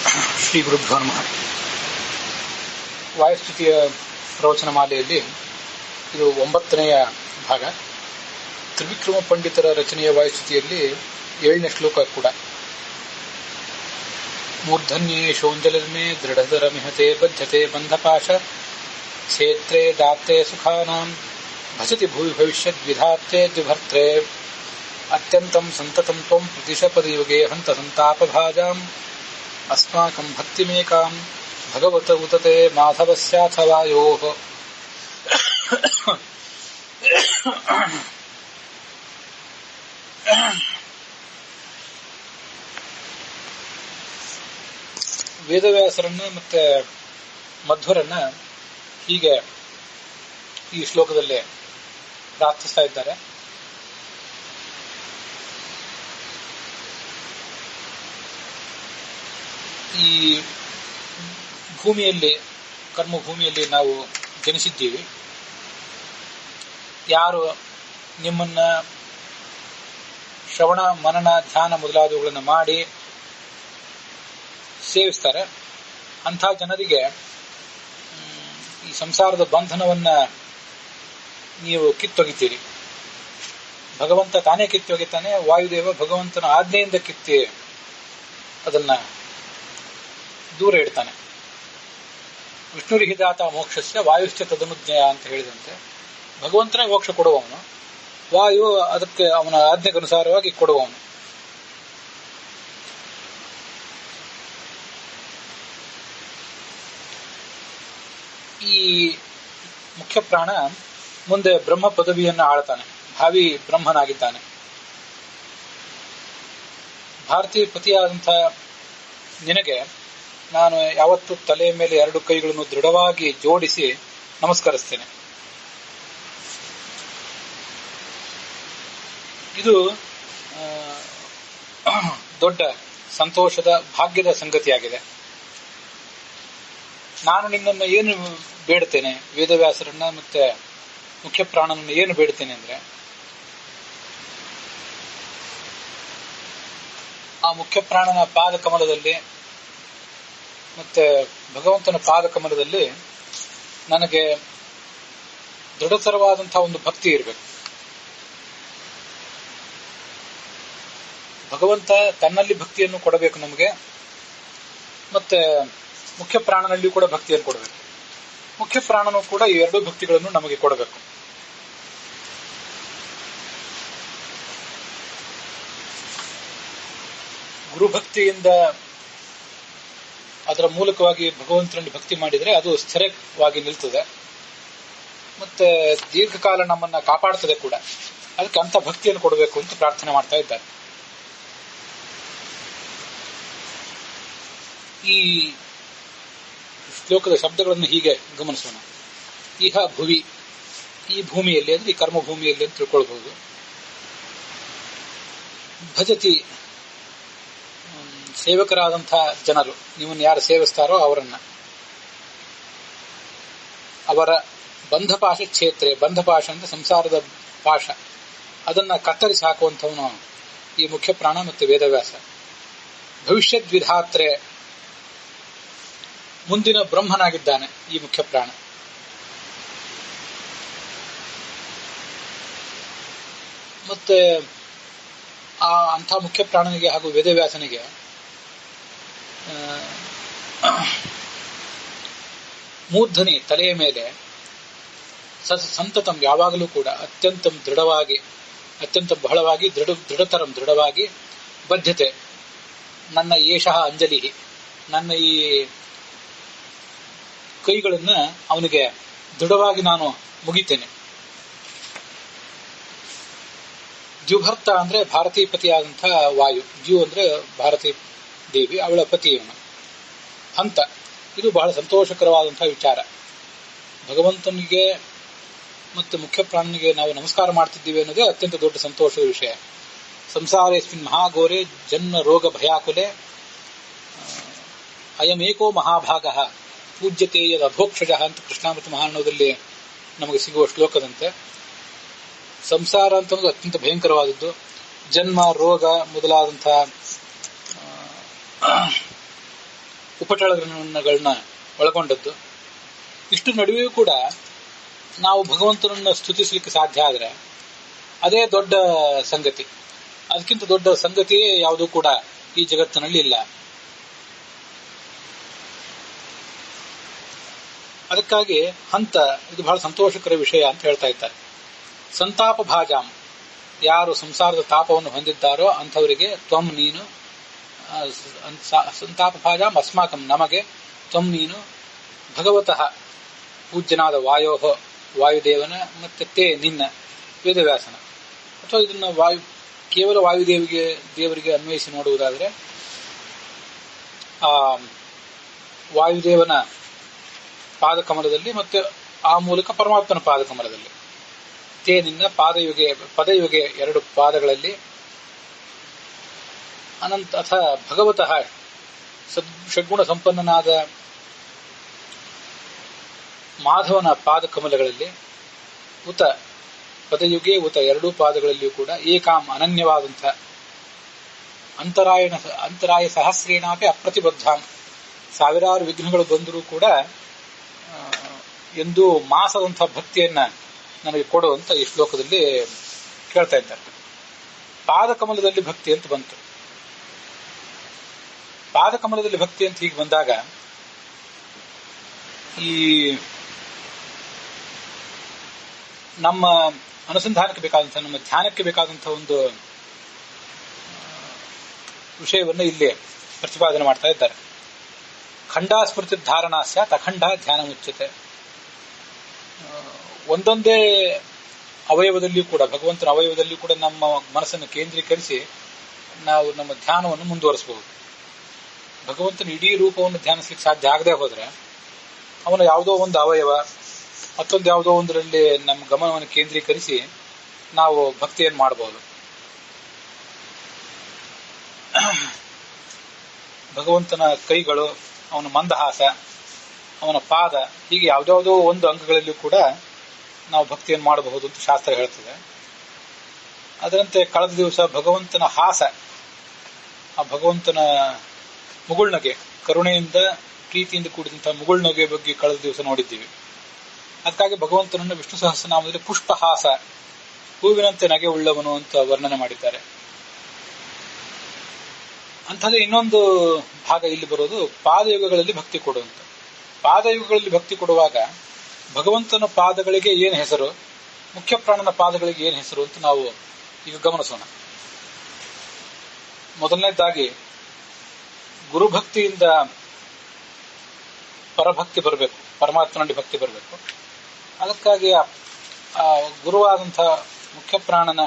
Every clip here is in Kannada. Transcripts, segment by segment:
ಶ್ರೀ ಗುರುಭ್ಯೋ ನಮಃ. ವಾಯುಸ್ಥಿತಿಯ ಪ್ರವಚನ ಮಾಲೆಯಲ್ಲಿ ಇದು 9ನೆಯ ಭಾಗ. ತ್ರಿವಿಕ್ರಮ ಪಂಡಿತರ ರಚನೆಯ ವಾಯುಸ್ಥಿತಿಯಲ್ಲಿ 7ನೇ ಶ್ಲೋಕ ಕೂಡ. ಮೂರ್ಧನ್ಯೇ ಶೋಂಜಲರ್ಮೇ ದೃಢಧರ ಮಿಹತೆ ಬದ್ಧತೆ ಬಂಧಪಾಶ ಕ್ಷೇತ್ರೇ ದಾತ್ತೆ ಸುಖಾನಾಂ ಭಜತಿ ಭೂವಿ ಭವಿಷ್ಯದ್ ವಿಧಾತ್ರೆ ದ್ವಿಭರ್ತ್ರೆ ಅತ್ಯಂತಂ ಸಂತತಂ ತ್ವಂ ಪ್ರತಿಶಪದಿಯುಗೆ ಹಂತ ಸಂತಾಪಭಾಜಾಂ ಅಸ್ಮಾಕಂ ಭಕ್ತಿಮೇಕಾಂ ಭಗವತ ಉತತೆ ಮಾಧವಸ್ಯಾಥವಾಯೋಃ. ವೇದವ್ಯಾಸರನ್ನ ಮತ್ತೆ ಮಧ್ವರನ್ನ ಹೀಗೆ ಈ ಶ್ಲೋಕದಲ್ಲಿ ಪ್ರಾರ್ಥಿಸ್ತಾ ಇದ್ದಾರೆ. ಈ ಭೂಮಿಯಲ್ಲಿ, ಕರ್ಮಭೂಮಿಯಲ್ಲಿ ನಾವು ಜನಿಸಿದ್ದೀವಿ. ಯಾರು ನಿಮ್ಮನ್ನ ಶ್ರವಣ ಮನನ ಧ್ಯಾನ ಮೊದಲಾದವುಗಳನ್ನು ಮಾಡಿ ಸೇವಿಸ್ತಾರೆ, ಅಂಥ ಜನರಿಗೆ ಈ ಸಂಸಾರದ ಬಂಧನವನ್ನ ನೀವು ಕಿತ್ತೊಗಿತೀರಿ. ಭಗವಂತ ತಾನೇ ಕಿತ್ತೊಗಿತಾನೆ. ವಾಯುದೇವ ಭಗವಂತನ ಆಜ್ಞೆಯಿಂದ ಕಿತ್ತಿ ಅದನ್ನ ದೂರ ಇಡ್ತಾನೆ. ವಿಷ್ಣುರಿಹಿದಾತ ಮೋಕ್ಷಸ್ಯ ವಾಯುಶ್ಚ ತದನುಜ್ಞೇಯ ಅಂತ ಹೇಳಿದಂತೆ ಭಗವಂತನೇ ಮೋಕ್ಷ ಕೊಡುವವನು, ವಾಯು ಅದಕ್ಕೆ ಅವನ ಆಜ್ಞೆಗನುಸಾರವಾಗಿ ಕೊಡುವವನು. ಈ ಮುಖ್ಯ ಪ್ರಾಣ ಮುಂದೆ ಬ್ರಹ್ಮ ಪದವಿಯನ್ನು ಆಳ್ತಾನೆ, ಭಾವಿ ಬ್ರಹ್ಮನಾಗಿದ್ದಾನೆ. ಭಾರತೀಯ ಪತಿಯಾದಂಥ ನಿನಗೆ ನಾನು ಯಾವತ್ತೂ ತಲೆಯ ಮೇಲೆ 2 ಕೈಗಳನ್ನು ದೃಢವಾಗಿ ಜೋಡಿಸಿ ನಮಸ್ಕರಿಸ್ತೇನೆ. ಇದು ದೊಡ್ಡ ಸಂತೋಷದ ಭಾಗ್ಯದ ಸಂಗತಿಯಾಗಿದೆ. ನಾನು ನಿನ್ನನ್ನು ಏನು ಬೇಡ್ತೇನೆ, ವೇದವ್ಯಾಸರನ್ನ ಮತ್ತೆ ಮುಖ್ಯ ಪ್ರಾಣನನ್ನು ಏನು ಬೇಡ್ತೇನೆ ಅಂದ್ರೆ, ಆ ಮುಖ್ಯ ಪ್ರಾಣನ ಪಾದ ಕಮಲದಲ್ಲಿ ಮತ್ತೆ ಭಗವಂತನ ಪಾದ ಕಮಲದಲ್ಲಿ ನನಗೆ ದೃಢತರವಾದಂತಹ ಒಂದು ಭಕ್ತಿ ಇರಬೇಕು. ಭಗವಂತ ತನ್ನಲ್ಲಿ ಭಕ್ತಿಯನ್ನು ಕೊಡಬೇಕು ನಮಗೆ, ಮತ್ತೆ ಮುಖ್ಯ ಪ್ರಾಣನಲ್ಲಿ ಕೂಡ ಭಕ್ತಿಯನ್ನು ಕೊಡಬೇಕು. ಮುಖ್ಯ ಪ್ರಾಣನು ಕೂಡ ಈ 2 ಭಕ್ತಿಗಳನ್ನು ನಮಗೆ ಕೊಡಬೇಕು. ಗುರುಭಕ್ತಿಯಿಂದ ಅದರ ಮೂಲಕವಾಗಿ ಭಗವಂತನಲ್ಲಿ ಭಕ್ತಿ ಮಾಡಿದರೆ ಅದು ಸ್ಥಿರವಾಗಿ ನಿಲ್ತದೆ, ಮತ್ತೆ ದೀರ್ಘಕಾಲ ನಮ್ಮನ್ನ ಕಾಪಾಡ್ತದೆ ಕೂಡ. ಅದಕ್ಕೆ ಅಂತ ಭಕ್ತಿಯನ್ನು ಕೊಡಬೇಕು ಅಂತ ಪ್ರಾರ್ಥನೆ ಮಾಡ್ತಾ ಇದ್ದಾರೆ. ಈ ಶ್ಲೋಕದ ಶಬ್ದಗಳನ್ನು ಹೀಗೆ ಗಮನಿಸೋಣ. ಇಹ ಭುವಿ, ಈ ಭೂಮಿಯಲ್ಲಿ ಅಂದ್ರೆ ಈ ಕರ್ಮಭೂಮಿಯಲ್ಲಿ ಅಂತ ತಿಳ್ಕೊಳ್ಬಹುದು. ಭಜತಿ, ಸೇವಕರಾದಂತಹ ಜನರು, ನಿಮ್ಮನ್ನು ಯಾರು ಸೇವಿಸ್ತಾರೋ ಅವರನ್ನ, ಅವರ ಬಂಧಪಾಶ ಕ್ಷೇತ್ರ, ಬಂಧಪಾಶ ಅಂದ್ರೆ ಸಂಸಾರದ ಪಾಶ, ಅದನ್ನ ಕತ್ತರಿಸಿ ಹಾಕುವಂಥವನು ಈ ಮುಖ್ಯ ಪ್ರಾಣ ಮತ್ತು ವೇದವ್ಯಾಸ. ಭವಿಷ್ಯದ್ ವಿಧಾತ್ರೆ, ಮುಂದಿನ ಬ್ರಹ್ಮನಾಗಿದ್ದಾನೆ ಈ ಮುಖ್ಯ ಪ್ರಾಣ. ಮತ್ತೆ ಅಂಥ ಮುಖ್ಯ ಪ್ರಾಣನಿಗೆ ಹಾಗೂ ವೇದವ್ಯಾಸನಿಗೆ ಮೂರ್ಧನಿ, ತಲೆಯ ಮೇಲೆ ಸಂತತಂ, ಯಾವಾಗಲೂ ಕೂಡ ಅತ್ಯಂತ ದೃಢವಾಗಿ, ಅತ್ಯಂತ ಬಹಳವಾಗಿ, ದೃಢತರಂ ದೃಢವಾಗಿ, ಬದ್ಧತೆ, ನನ್ನ ಏಷಃ ಅಂಜಲಿ, ನನ್ನ ಈ ಕೈಗಳನ್ನ ಅವನಿಗೆ ದೃಢವಾಗಿ ನಾನು ಮುಗಿತೇನೆ. ದ್ಯುಭರ್ತ ಅಂದ್ರೆ ಭಾರತೀ ಪತಿಯಾದಂತಹ ವಾಯು, ದ್ಯು ಅಂದ್ರೆ ಭಾರತೀ ದೇವಿ, ಅವಳ ಪತಿಯವನು. ಹಂತ, ಇದು ಬಹಳ ಸಂತೋಷಕರವಾದಂತಹ ವಿಚಾರ. ಭಗವಂತನಿಗೆ ಮತ್ತು ಮುಖ್ಯ ಪ್ರಾಣನಿಗೆ ನಾವು ನಮಸ್ಕಾರ ಮಾಡ್ತಿದ್ದೀವಿ ಅನ್ನೋದೇ ಅತ್ಯಂತ ದೊಡ್ಡ ಸಂತೋಷದ ವಿಷಯ. ಸಂಸಾರೇಸ್ಮಿನ್ ಮಹಾಘೋರೆ ಜನ್ಮ ರೋಗ ಭಯಾಕುಲೆ ಅಯಮೇಕೋ ಮಹಾಭಾಗ ಪೂಜ್ಯತೆ ಯದ ಅಭೋಕ್ಷಜ ಅಂತ ಕೃಷ್ಣಾಮೃತ ಮಹಾರ್ಣವದಲ್ಲಿ ನಮಗೆ ಸಿಗುವ ಶ್ಲೋಕದಂತೆ ಸಂಸಾರ ಅಂತಂದ್ರೆ ಅತ್ಯಂತ ಭಯಂಕರವಾದದ್ದು. ಜನ್ಮ ರೋಗ ಮೊದಲಾದಂತಹ ಉಪಟಳಗಳನ್ನ ಒಳಗೊಂಡದ್ದು. ಇಷ್ಟು ನಡುವೆಯೂ ಕೂಡ ನಾವು ಭಗವಂತನನ್ನು ಸ್ತುತಿಸಲಿಕ್ಕೆ ಸಾಧ್ಯ ಆದರೆ ಅದೇ ದೊಡ್ಡ ಸಂಗತಿ. ಅದಕ್ಕಿಂತ ದೊಡ್ಡ ಸಂಗತಿಯೇ ಯಾವುದೂ ಕೂಡ ಈ ಜಗತ್ತಿನಲ್ಲಿ ಇಲ್ಲ. ಅದಕ್ಕಾಗಿ ಹಂತ ಇದು ಬಹಳ ಸಂತೋಷಕರ ವಿಷಯ ಅಂತ ಹೇಳ್ತಾ ಇದ್ದಾರೆ. ಸಂತಾಪ ಭಾಜಾಂ, ಯಾರು ಸಂಸಾರದ ತಾಪವನ್ನು ಹೊಂದಿದ್ದಾರೋ ಅಂಥವರಿಗೆ ತ್ವಂ ನೀನು, ಸಂತಾಪ ಭಾಜಾಂ ಅಸ್ಮಾಕಂ ನಮಗೆ, ತ್ವಂ ನೀನು ಭಗವತಃ ಪೂಜ್ಯನಾದ ವಾಯುದೇವನ, ಮತ್ತೆ ತೇ ನಿನ್ನ ವೇದವ್ಯಾಸನ. ಅಥವಾ ಇದನ್ನು ಕೇವಲ ದೇವರಿಗೆ ಅನ್ವಯಿಸಿ ನೋಡುವುದಾದರೆ ವಾಯುದೇವನ ಪಾದಕಮಲದಲ್ಲಿ ಮತ್ತೆ ಆ ಮೂಲಕ ಪರಮಾತ್ಮನ ಪಾದಕಮಲದಲ್ಲಿ, ತೇ ನಿನ್ನ ಪದಯುಗೆ ಎರಡು ಪಾದಗಳಲ್ಲಿ, ಅನಂತ ಅಥ ಭಗವತಃ ಷಡ್ಗುಣ ಸಂಪನ್ನನಾದ ಮಾಧವನ ಪಾದಕಮಲಗಳಲ್ಲಿ, ಉತ ಪದಯುಗೆ ಉತ ಎರಡೂ ಪಾದಗಳಲ್ಲಿಯೂ ಕೂಡ ಏಕಾಂ ಅನನ್ಯವಾದಂಥ ಅಂತರಾಯ ಸಹಸ್ರೇಣಾಪಿ ಅಪ್ರತಿಬದ್ಧಾಂ, ಸಾವಿರಾರು ವಿಘ್ನಗಳು ಬಂದರೂ ಕೂಡ ಎಂದು ಮಾಸದಂಥ ಭಕ್ತಿಯನ್ನ ನನಗೆ ಕೊಡುವಂತ ಈ ಶ್ಲೋಕದಲ್ಲಿ ಕೇಳ್ತಾ ಇದ್ದಾರೆ. ಪಾದಕಮಲದಲ್ಲಿ ಭಕ್ತಿ ಅಂತ ಬಂತು. ಪಾದಕಮಲದಲ್ಲಿ ಭಕ್ತಿ ಅಂತ ಹೀಗೆ ಬಂದಾಗ ಈ ನಮ್ಮ ಅನುಸಂಧಾನಕ್ಕೆ ಬೇಕಾದಂತಹ, ನಮ್ಮ ಧ್ಯಾನಕ್ಕೆ ಬೇಕಾದಂತಹ ಒಂದು ವಿಷಯವನ್ನು ಇಲ್ಲಿ ಪ್ರತಿಪಾದನೆ ಮಾಡ್ತಾ ಇದ್ದಾರೆ. ಖಂಡಾಸ್ಮೃತಿ ಧಾರಣಾ ಸ್ಯಾತ್ ಅಖಂಡ ಧ್ಯಾನ ಮುಚ್ಚತೆ. ಒಂದೊಂದೇ ಅವಯವದಲ್ಲಿಯೂ ಕೂಡ, ಭಗವಂತನ ಅವಯವದಲ್ಲಿಯೂ ಕೂಡ ನಮ್ಮ ಮನಸ್ಸನ್ನು ಕೇಂದ್ರೀಕರಿಸಿ ನಾವು ನಮ್ಮ ಧ್ಯಾನವನ್ನು ಮುಂದುವರಿಸಬಹುದು. ಭಗವಂತನ ಇಡೀ ರೂಪವನ್ನು ಧ್ಯಾನಿಸಲಿಕ್ಕೆ ಸಾಧ್ಯ ಆಗದೆ ಹೋದ್ರೆ ಅವನ ಯಾವುದೋ ಒಂದು ಅವಯವ ಮತ್ತೊಂದು ಯಾವುದೋ ಒಂದರಲ್ಲಿ ನಮ್ಮ ಗಮನವನ್ನು ಕೇಂದ್ರೀಕರಿಸಿ ನಾವು ಭಕ್ತಿಯನ್ನು ಮಾಡಬಹುದು. ಭಗವಂತನ ಕೈಗಳು, ಅವನ ಮಂದಹಾಸ, ಅವನ ಪಾದ, ಹೀಗೆ ಯಾವುದ್ಯಾವುದೋ ಒಂದು ಅಂಗಗಳಲ್ಲಿಯೂ ಕೂಡ ನಾವು ಭಕ್ತಿಯನ್ನು ಮಾಡಬಹುದು ಅಂತ ಶಾಸ್ತ್ರ ಹೇಳ್ತದೆ. ಅದರಂತೆ ಕಳೆದ ದಿವಸ ಭಗವಂತನ ಹಾಸ, ಆ ಭಗವಂತನ ಮುಗುಳ್ನಗೆ, ಕರುಣೆಯಿಂದ ಪ್ರೀತಿಯಿಂದ ಕೂಡಿದಂತಹ ಮುಗುಳ್ನಗೆ ಬಗ್ಗೆ ಕಳೆದ ದಿವಸ ನೋಡಿದ್ದೀವಿ. ಅದಕ್ಕಾಗಿ ಭಗವಂತನನ್ನು ವಿಷ್ಣು ಸಹಸ್ರನಾಮದಲ್ಲಿ ಪುಷ್ಪಹಾಸ, ಹೂವಿನಂತೆ ನಗೆ ಉಳ್ಳವನು ಅಂತ ವರ್ಣನೆ ಮಾಡಿದ್ದಾರೆ. ಅಂಥದ್ದೇ ಇನ್ನೊಂದು ಭಾಗ ಇಲ್ಲಿ ಬರೋದು ಪಾದಯುಗಗಳಲ್ಲಿ ಭಕ್ತಿ ಕೊಡುವಂತ. ಪಾದಯುಗಗಳಲ್ಲಿ ಭಕ್ತಿ ಕೊಡುವಾಗ ಭಗವಂತನ ಪಾದಗಳಿಗೆ ಏನು ಹೆಸರು, ಮುಖ್ಯ ಪ್ರಾಣನ ಪಾದಗಳಿಗೆ ಏನು ಹೆಸರು ಅಂತ ನಾವು ಈಗ ಗಮನಿಸೋಣ. ಮೊದಲನೇದಾಗಿ ಗುರುಭಕ್ತಿಯಿಂದ ಪರಭಕ್ತಿ ಬರಬೇಕು, ಪರಮಾತ್ಮನಲ್ಲಿ ಭಕ್ತಿ ಬರಬೇಕು. ಅದಕ್ಕಾಗಿ ಆ ಗುರುವಾದಂತಹ ಮುಖ್ಯ ಪ್ರಾಣನ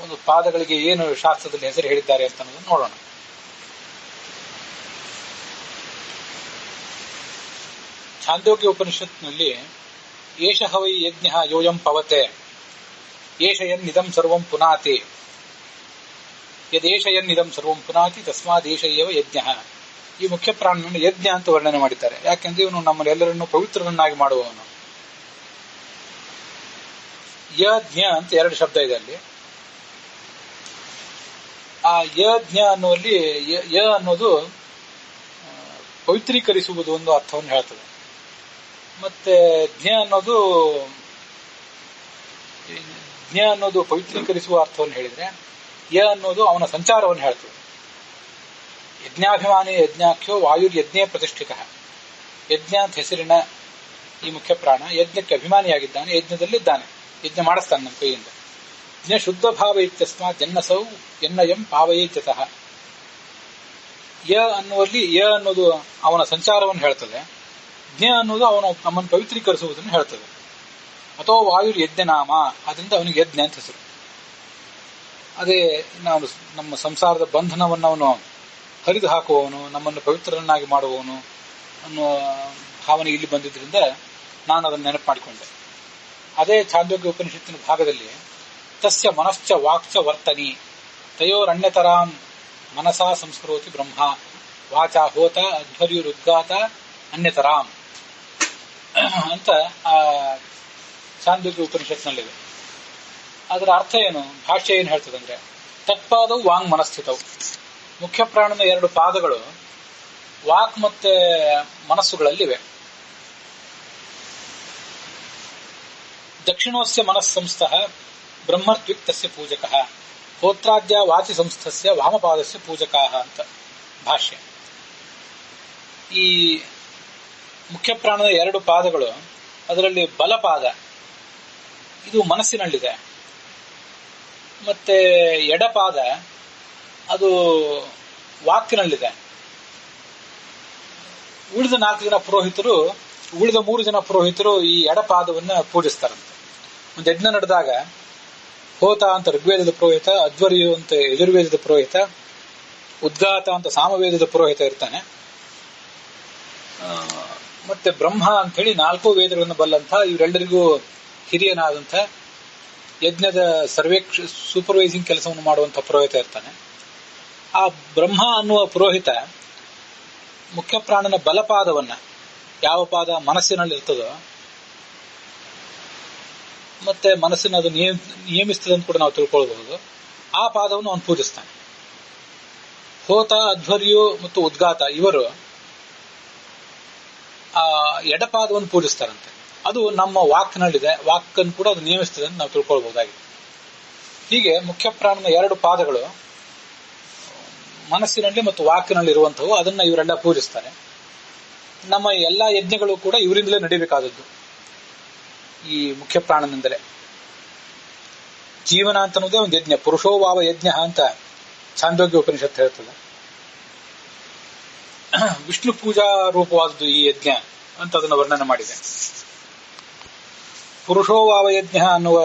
ಒಂದು ಪಾದಗಳಿಗೆ ಏನು ಶಾಸ್ತ್ರದಲ್ಲಿ ಹೆಸರು ಹೇಳಿದ್ದಾರೆ ಅಂತ ಅನ್ನೋದನ್ನು ನೋಡೋಣ. ಛಾಂದೋಗ್ಯ ಉಪನಿಷತ್ನಲ್ಲಿ ಏಷ ಹವೈ ಯಜ್ಞ ಯೋಯಂ ಪವತೆ ಏಷಯನ್ನಿದಂ ಸರ್ವಂ ಪುನಾತಿ ಯದೇಷಯನ್ನಿದಂ ಸರ್ವಂ ಪುನಾತಿ ತಸ್ಮಾದೇಶ ಏವ ಯಜ್ಞ. ಈ ಮುಖ್ಯ ಪ್ರಾಣನನ್ನು ಯಜ್ಞ ಅಂತ ವರ್ಣನೆ ಮಾಡಿದ್ದಾರೆ. ಯಾಕೆಂದ್ರೆ ಇವನು ನಮ್ಮನ್ನೆಲ್ಲರನ್ನು ಪವಿತ್ರರನ್ನಾಗಿ ಮಾಡುವವನು. ಯಜ್ಞ ಅಂತ ಎರಡು ಶಬ್ದ ಇದೆ ಅಲ್ಲಿ. ಆ ಯಜ್ಞ ಅನ್ನುವಲ್ಲಿ ಯ ಅನ್ನೋದು ಪವಿತ್ರೀಕರಿಸುವುದು ಒಂದು ಅರ್ಥವನ್ನು ಹೇಳ್ತದೆ. ಮತ್ತೆ ಜ್ಞ ಅನ್ನೋದು ಪವಿತ್ರೀಕರಿಸುವ ಅರ್ಥವನ್ನು ಹೇಳಿದ್ರೆ, ಯ ಅನ್ನೋದು ಅವನ ಸಂಚಾರವನ್ನು ಹೇಳ್ತದೆ. ಯಜ್ಞಾಭಿಮಾನಿ ಯಜ್ಞಾಖ್ಯೋ ವಾಯುರ್ ಯಜ್ಞೇ ಪ್ರತಿಷ್ಠಿತ. ಯಜ್ಞ ಅಂತ ಹೆಸರಿನ ಈ ಮುಖ್ಯ ಪ್ರಾಣ ಯಜ್ಞಕ್ಕೆ ಅಭಿಮಾನಿಯಾಗಿದ್ದಾನೆ, ಯಜ್ಞದಲ್ಲಿದ್ದಾನೆ, ಯಜ್ಞ ಮಾಡಿಸ್ತಾನೆ ನಮ್ಮ ಕೈಯಿಂದ. ಯಜ್ಞ ಶುದ್ಧ ಭಾವ ಇತ್ಯಸ್ಮಾತ್ ಎನ್ನಸೌ ಎನ್ನಯಂ ಪಾವಯೇತ್ಯತಃ. ಯ ಅನ್ನುವಲ್ಲಿ ಯ ಅನ್ನೋದು ಅವನ ಸಂಚಾರವನ್ನು ಹೇಳ್ತದೆ, ಜ್ಞ ಅನ್ನೋದು ಅವನು ನಮ್ಮನ್ನು ಪವಿತ್ರೀಕರಿಸುವುದನ್ನು ಹೇಳ್ತದೆ. ಅಥವಾ ವಾಯುರ್ ಯಜ್ಞ ನಾಮ, ಅದರಿಂದ ಅವನಿಗೆ ಯಜ್ಞ ಅಂತ ಹೆಸರು. ಅದೇ ನಾವು ನಮ್ಮ ಸಂಸಾರದ ಬಂಧನವನ್ನು ಅವನು ಹರಿದು ಹಾಕುವವನು, ನಮ್ಮನ್ನು ಪವಿತ್ರರನ್ನಾಗಿ ಮಾಡುವವನು ಅನ್ನುವ ಭಾವನೆ ಇಲ್ಲಿ ಬಂದಿದ್ದರಿಂದ ನಾನು ಅದನ್ನು ನೆನಪು ಮಾಡಿಕೊಂಡೆ. ಅದೇ ಛಾಂದೋಗ್ಯ ಉಪನಿಷತ್ತಿನ ಭಾಗದಲ್ಲಿ ತಸ್ಯ ಮನಶ್ಚ ವಾಕ್ಚ ವರ್ತನಿ ತಯೋರಣ್ಯತರಾಂ ಮನಸಾ ಸಂಸ್ಕರೋತಿ ಬ್ರಹ್ಮ ವಾಚ ಹೋತ ಅಧ್ವರ್ಯುರುದ್ಗಾತ ಅನ್ಯತರಾಂ ಅಂತ ಆ ಛಾಂದೋಗ್ಯ ಉಪನಿಷತ್ನಲ್ಲಿದೆ. ಅದರ ಅರ್ಥ ಏನು, ಭಾಷ್ಯ ಏನು ಹೇಳ್ತದಂದ್ರೆ, ತತ್ಪಾದವು ವಾಂಗ್ ಮನಸ್ಥಿತವು. ಮುಖ್ಯ ಪ್ರಾಣನ 2 ಪಾದಗಳು ವಾಕ್ ಮತ್ತೆ ಮನಸ್ಸುಗಳಲ್ಲಿವೆ. ದಕ್ಷಿಣೋಸ್ಯ ಮನಸ್ಸಂಸ್ಥಃ ಬ್ರಹ್ಮತ್ವಿಕ್ ತಸ್ಯ ಪೂಜಕಃ ಹೋತ್ರಾದ್ಯ ವಾಚಿ ಸಂಸ್ಥಸ್ಯ ವಾಮಪಾದಸ್ಯ ಪೂಜಕಾಹ ಅಂತ ಭಾಷ್ಯ. ಈ ಮುಖ್ಯ ಪ್ರಾಣದ 2 ಪಾದಗಳು, ಅದರಲ್ಲಿ ಬಲಪಾದ ಇದು ಮನಸ್ಸಿನಲ್ಲಿದೆ, ಮತ್ತೆ ಎಡಪಾದ ಅದು ವಾಕಿನಲ್ಲಿದೆ. ಉಳಿದ 4 ಜನ ಪುರೋಹಿತರು, ಉಳಿದ 3 ಜನ ಪುರೋಹಿತರು ಈ ಎಡಪಾದವನ್ನ ಪೂಜಿಸ್ತಾರಂತೆ. ಒಂದು ಯಜ್ಞ ನಡೆದಾಗ ಹೋತ ಅಂತ ಋಗ್ವೇದದ ಪುರೋಹಿತ, ಅಧ್ವರ್ಯು ಅಂತ ಯಜುರ್ವೇದದ ಪುರೋಹಿತ, ಉದ್ಗಾತ ಅಂತ ಸಾಮವೇದದ ಪುರೋಹಿತ ಇರ್ತಾನೆ. ಮತ್ತೆ ಬ್ರಹ್ಮ ಅಂತ ಹೇಳಿ 4 ವೇದಗಳನ್ನು ಬಲ್ಲಂತ ಇವರೆಲ್ಲರಿಗೂ ಹಿರಿಯನಾದಂಥ ಯಜ್ಞದ ಸೂಪರ್ವೈಸಿಂಗ್ ಕೆಲಸವನ್ನು ಮಾಡುವಂತಹ ಪುರೋಹಿತ ಇರ್ತಾನೆ. ಆ ಬ್ರಹ್ಮ ಅನ್ನುವ ಪುರೋಹಿತ ಮುಖ್ಯ ಪ್ರಾಣನ ಬಲಪಾದವನ್ನ, ಯಾವ ಪಾದ ಮನಸ್ಸಿನಲ್ಲಿರ್ತದೋ ಮತ್ತೆ ಮನಸ್ಸಿನ ಅದು ನಿಯಮಿಸ್ತದೆ ಅಂತ ಕೂಡ ನಾವು ತಿಳ್ಕೊಳ್ಬಹುದು, ಆ ಪಾದವನ್ನು ಅವನು ಪೂಜಿಸ್ತಾನೆ. ಹೋತ, ಅಧ್ವರ್ಯು ಮತ್ತು ಉದ್ಗಾತ ಇವರು ಆ ಎಡಪಾದವನ್ನು ಪೂಜಿಸ್ತಾರಂತೆ. ಅದು ನಮ್ಮ ವಾಕ್ನಲ್ಲಿದೆ, ವಾಕನ್ನು ಕೂಡ ಅದು ನಿಯಮಿಸ್ತದೆ ಅಂತ ನಾವು ತಿಳ್ಕೊಳ್ಬಹುದಾಗಿದೆ. ಹೀಗೆ ಮುಖ್ಯ ಪ್ರಾಣನ 2 ಪಾದಗಳು ಮನಸ್ಸಿನಲ್ಲಿ ಮತ್ತು ವಾಕಿನಲ್ಲಿ ಇರುವಂಥವು, ಅದನ್ನ ಇವರೆಲ್ಲ ಪೂಜಿಸ್ತಾರೆ. ನಮ್ಮ ಎಲ್ಲಾ ಯಜ್ಞಗಳು ಕೂಡ ಇವರಿಂದಲೇ ನಡೀಬೇಕಾದದ್ದು, ಈ ಮುಖ್ಯ ಪ್ರಾಣನಿಂದಲೇ. ಜೀವನ ಅಂತ ಅನ್ನೋದೇ ಒಂದು ಯಜ್ಞ, ಪುರುಷೋಭಾವ ಯಜ್ಞ ಅಂತ ಛಾಂದೋಗ್ಯ ಉಪನಿಷತ್ತು ಹೇಳ್ತದೆ. ವಿಷ್ಣು ಪೂಜಾ ರೂಪವಾದದ್ದು ಈ ಯಜ್ಞ ಅಂತ ಅದನ್ನು ವರ್ಣನೆ ಮಾಡಿದೆ. ಪುರುಷೋಭಾವ ಯಜ್ಞ ಅನ್ನುವ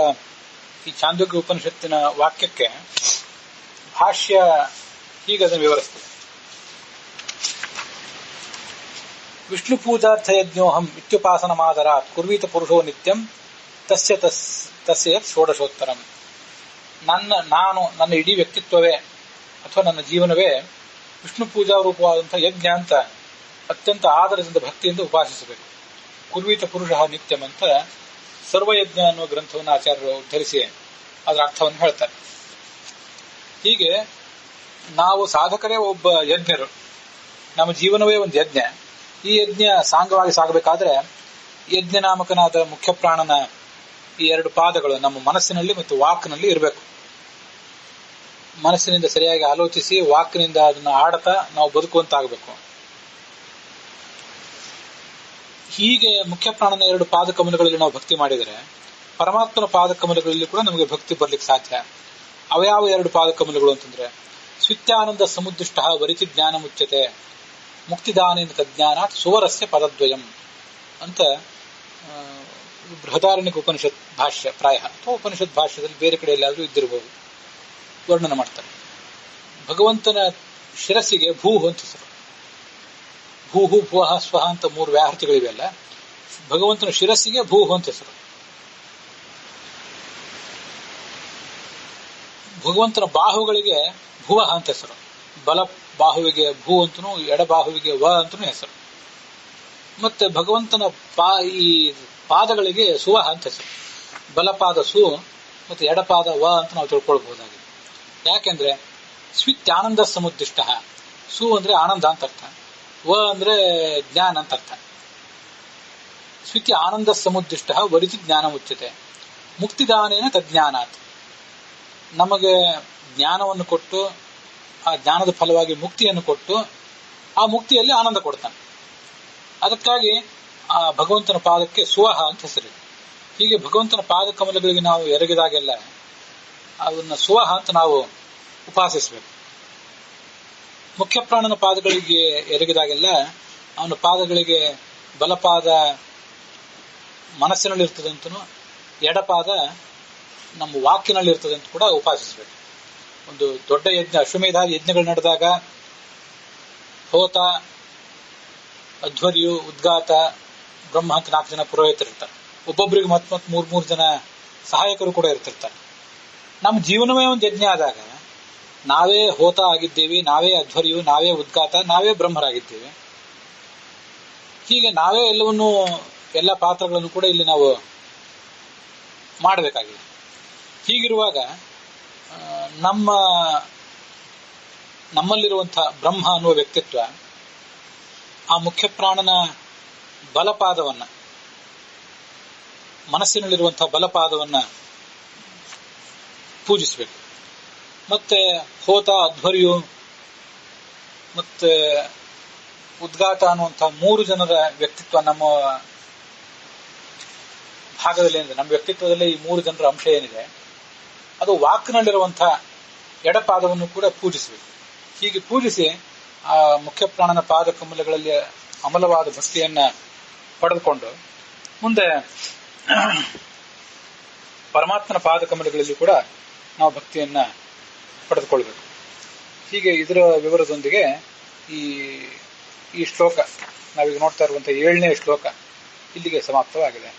ಈ ಛಾಂದೋಗ್ಯ ಉಪನಿಷತ್ತಿನ ವಾಕ್ಯಕ್ಕೆ ಭಾಷ್ಯ ಹೀಗೆ ಅದನ್ನು ವಿವರಿಸ್ತದೆ. ವಿಷ್ಣು ಪೂಜಾರ್ಥ ಯಜ್ಞೋಹಂ ಇತ್ಯುಪಾಸನ ಮಾದರಾತ್ ಕುರ್ವೀತ ಪುರುಷೋ ನಿತ್ಯಂ ತಸ್ಯ ಷೋಡಶೋತ್ತರಂ. ನನ್ನ ಇಡೀ ವ್ಯಕ್ತಿತ್ವವೇ ಅಥವಾ ನನ್ನ ಜೀವನವೇ ವಿಷ್ಣು ಪೂಜಾ ರೂಪವಾದಂತಹ ಯಜ್ಞ ಅಂತ ಅತ್ಯಂತ ಆದರದಿಂದ ಭಕ್ತಿಯಿಂದ ಉಪಾಸಿಸಬೇಕು. ಕುರ್ವೀತ ಪುರುಷ ನಿತ್ಯಂ ಅಂತ ಸರ್ವಯಜ್ಞ ಅನ್ನುವ ಗ್ರಂಥವನ್ನು ಆಚಾರ್ಯರು ಉದ್ಧರಿಸಿ ಅದರ ಅರ್ಥವನ್ನು ಹೇಳ್ತಾರೆ. ಹೀಗೆ ನಾವು ಸಾಧಕರೇ ಒಬ್ಬ ಯಜ್ಞರು, ನಮ್ಮ ಜೀವನವೇ ಒಂದು ಯಜ್ಞ. ಈ ಯಜ್ಞ ಸಾಂಗವಾಗಿ ಸಾಗಬೇಕಾದ್ರೆ ಯಜ್ಞ ನಾಮಕನಾದ ಮುಖ್ಯ ಪ್ರಾಣನ ಈ 2 ಪಾದಗಳು ನಮ್ಮ ಮನಸ್ಸಿನಲ್ಲಿ ಮತ್ತು ವಾಕ್ನಲ್ಲಿ ಇರಬೇಕು. ಮನಸ್ಸಿನಿಂದ ಸರಿಯಾಗಿ ಆಲೋಚಿಸಿ ವಾಕ್ನಿಂದ ಅದನ್ನು ಆಡತಾ ನಾವು ಬದುಕುವಂತಾಗಬೇಕು. ಹೀಗೆ ಮುಖ್ಯ ಪ್ರಾಣನ 2 ಪಾದಕಮಲಗಳಲ್ಲಿ ನಾವು ಭಕ್ತಿ ಮಾಡಿದರೆ ಪರಮಾತ್ಮನ ಪಾದಕಮಲಗಳಲ್ಲಿ ಕೂಡ ನಮಗೆ ಭಕ್ತಿ ಬರ್ಲಿಕ್ಕೆ ಸಾಧ್ಯ. ಅವ್ಯಾವ 2 ಪಾದಕಮಲಗಳು ಅಂತಂದ್ರೆ, ಸ್ವಿತ್ಯಾನಂದ ಸಮುದ್ದಿಷ್ಟ ವರಿತಿ ಜ್ಞಾನ ಮುಚ್ಯತೆ ಮುಕ್ತಿದಾನೇಂದ್ರ ತಜ್ಞಾನಾತ್ ಸುವರಸ್ಯ ಪದದ್ವಯಂ ಅಂತ ಬೃಹದಾರಣ್ಯಕ ಉಪನಿಷತ್ ಭಾಷ್ಯ, ಪ್ರಾಯ ಅಥವಾ ಉಪನಿಷತ್ ಭಾಷ್ಯದಲ್ಲಿ ಬೇರೆ ಕಡೆ ಎಲ್ಲಾದ್ರೂ ಇದ್ದಿರಬಹುದು, ವರ್ಣನೆ ಮಾಡ್ತಾರೆ. ಭಗವಂತನ ಶಿರಸ್ಸಿಗೆ ಭೂಹು ಅಂತ ಹೆಸರು. ಭೂಹು, ಭುವಃ, ಸ್ವಹ ಅಂತ 3 ವ್ಯಾಹೃತಿಗಳಿವೆಯಲ್ಲ, ಭಗವಂತನ ಶಿರಸ್ಸಿಗೆ ಭೂಹು ಅಂತ ಹೆಸರು. ಭಗವಂತನ ಬಾಹುಗಳಿಗೆ ಭುವಃ ಅಂತ ಹೆಸರು. ಬಲ ಬಾಹುವಿಗೆ ಭೂ ಅಂತನೂ, ಎಡಬಾಹುವಿಗೆ ವ ಅಂತನೂ ಹೆಸರು. ಮತ್ತೆ ಭಗವಂತನ ಈ ಪಾದಗಳಿಗೆ ಸುವಹ ಅಂತ ಹೆಸರು. ಬಲಪಾದ ಸು ಮತ್ತು ಎಡಪಾದ ವ ಅಂತ ನಾವು ತಿಳ್ಕೊಳ್ಬಹುದಾಗಿದೆ. ಯಾಕೆಂದ್ರೆ ಸ್ವಿತ್ಯಾನಂದ ಸಮುದ್ದಿಷ್ಟ. ಸು ಅಂದ್ರೆ ಆನಂದ ಅಂತ ಅರ್ಥ, ವ ಅಂದ್ರೆ ಜ್ಞಾನ ಅಂತ ಅರ್ಥ. ಸ್ವಿತ್ಯ ಆನಂದ ಸಮುದ್ದಿಷ್ಟ ವರಿತಿ ಜ್ಞಾನ ಮುಚ್ಯತೆ ಮುಕ್ತಿದಾನೇನ ತಜ್ಞಾನಾತ್. ನಮಗೆ ಜ್ಞಾನವನ್ನು ಕೊಟ್ಟು ಆ ಜ್ಞಾನದ ಫಲವಾಗಿ ಮುಕ್ತಿಯನ್ನು ಕೊಟ್ಟು ಆ ಮುಕ್ತಿಯಲ್ಲಿ ಆನಂದ ಕೊಡ್ತಾನೆ. ಅದಕ್ಕಾಗಿ ಆ ಭಗವಂತನ ಪಾದಕ್ಕೆ ಸುವಹ ಅಂತ ಹೆಸರಿದೆ. ಹೀಗೆ ಭಗವಂತನ ಪಾದ ಕಮಲಗಳಿಗೆ ನಾವು ಎರಗಿದಾಗೆಲ್ಲ ಅವನ್ನ ಸುವಹ ಅಂತ ನಾವು ಉಪಾಸಿಸಬೇಕು. ಮುಖ್ಯ ಪ್ರಾಣನ ಪಾದಗಳಿಗೆ ಎರಗಿದಾಗೆಲ್ಲ ಅವನ ಪಾದಗಳಿಗೆ ಬಲಪಾದ ಮನಸ್ಸಿನಲ್ಲಿರ್ತದಂತನೂ ಎಡಪಾದ ನಮ್ಮ ವಾಕ್ಯನಲ್ಲಿರ್ತದೆ ಅಂತ ಕೂಡ ಉಪಾಸಿಸಬೇಕು. ಒಂದು ದೊಡ್ಡ ಯಜ್ಞ, ಅಶ್ವಮೇಧ ಯಜ್ಞಗಳು ನಡೆದಾಗ ಹೋತ, ಅಧ್ವರ್ಯು, ಉದ್ಗಾತ, ಬ್ರಹ್ಮ ಅಂತ 4 ಜನ ಪುರೋಹಿತರಿರ್ತಾರೆ. ಒಬ್ಬೊಬ್ಬರಿಗೆ ಮತ್ 3 ಜನ ಸಹಾಯಕರು ಕೂಡ ಇರ್ತಿರ್ತಾರೆ. ನಮ್ಮ ಜೀವನವೇ ಒಂದು ಯಜ್ಞ ಆದಾಗ ನಾವೇ ಹೋತ ಆಗಿದ್ದೇವೆ, ನಾವೇ ಅಧ್ವರ್ಯು, ನಾವೇ ಉದ್ಗಾತ, ನಾವೇ ಬ್ರಹ್ಮರಾಗಿದ್ದೇವೆ. ಹೀಗೆ ನಾವೇ ಎಲ್ಲ ಪಾತ್ರಗಳನ್ನು ಕೂಡ ಇಲ್ಲಿ ನಾವು ಮಾಡಬೇಕಾಗಿದೆ. ಹೀಗಿರುವಾಗ ನಮ್ಮ ನಮ್ಮಲ್ಲಿರುವಂತಹ ಬ್ರಹ್ಮ ಅನ್ನುವ ವ್ಯಕ್ತಿತ್ವ ಆ ಮುಖ್ಯ ಪ್ರಾಣನ ಬಲಪಾದವನ್ನ, ಮನಸ್ಸಿನಲ್ಲಿರುವಂತಹ ಬಲಪಾದವನ್ನ ಪೂಜಿಸಬೇಕು. ಮತ್ತೆ ಹೋತ, ಅಧ್ವರ್ಯು ಮತ್ತೆ ಉದ್ಗಾತ ಅನ್ನುವಂತಹ 3 ಜನರ ವ್ಯಕ್ತಿತ್ವ ನಮ್ಮ ಭಾಗದಲ್ಲಿ ಏನಿದೆ, ನಮ್ಮ ವ್ಯಕ್ತಿತ್ವದಲ್ಲಿ ಈ 3 ಜನರ ಅಂಶ ಏನಿದೆ ಅದು ವಾಕ್ನಲ್ಲಿರುವಂತಹ ಎಡಪಾದವನ್ನು ಕೂಡ ಪೂಜಿಸಬೇಕು. ಹೀಗೆ ಪೂಜಿಸಿ ಆ ಮುಖ್ಯ ಪ್ರಾಣನ ಪಾದ ಕಮಲಗಳಲ್ಲಿ ಅಮಲವಾದ ಭಕ್ತಿಯನ್ನ ಪಡೆದುಕೊಂಡು ಮುಂದೆ ಪರಮಾತ್ಮನ ಪಾದ ಕಮಲಗಳಲ್ಲಿ ಕೂಡ ನಾವು ಭಕ್ತಿಯನ್ನ ಪಡೆದುಕೊಳ್ಬೇಕು. ಹೀಗೆ ಇದರ ವಿವರದೊಂದಿಗೆ ಈ ಶ್ಲೋಕ, ನಾವೀಗ ನೋಡ್ತಾ ಇರುವಂತಹ 7ನೇ ಶ್ಲೋಕ ಇಲ್ಲಿಗೆ ಸಮಾಪ್ತವಾಗಿದೆ.